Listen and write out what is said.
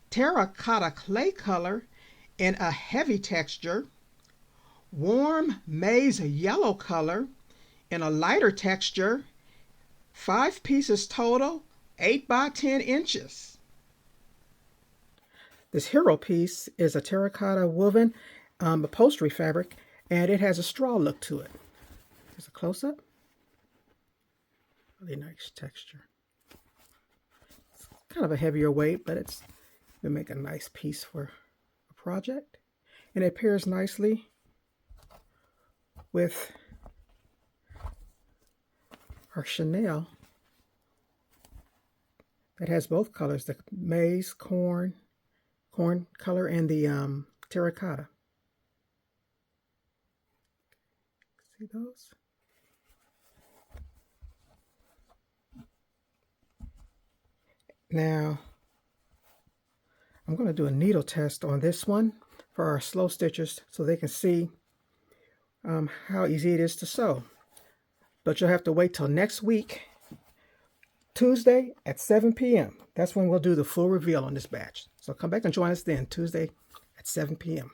terracotta clay color in a heavy texture, warm maize yellow color in a lighter texture, 5 pieces total, 8 by 10 inches. This hero piece is a terracotta woven upholstery fabric, and it has a straw look to it. Here's a close-up. Really nice texture. It's kind of a heavier weight, but it's will make a nice piece for a project. And it pairs nicely with our chenille that has both colors, the maize, corn color, and the terracotta. See those? Now, I'm going to do a needle test on this one for our slow stitchers so they can see how easy it is to sew. But you'll have to wait till next week, Tuesday at 7 p.m. That's when we'll do the full reveal on this batch. So come back and join us then, Tuesday at 7 p.m.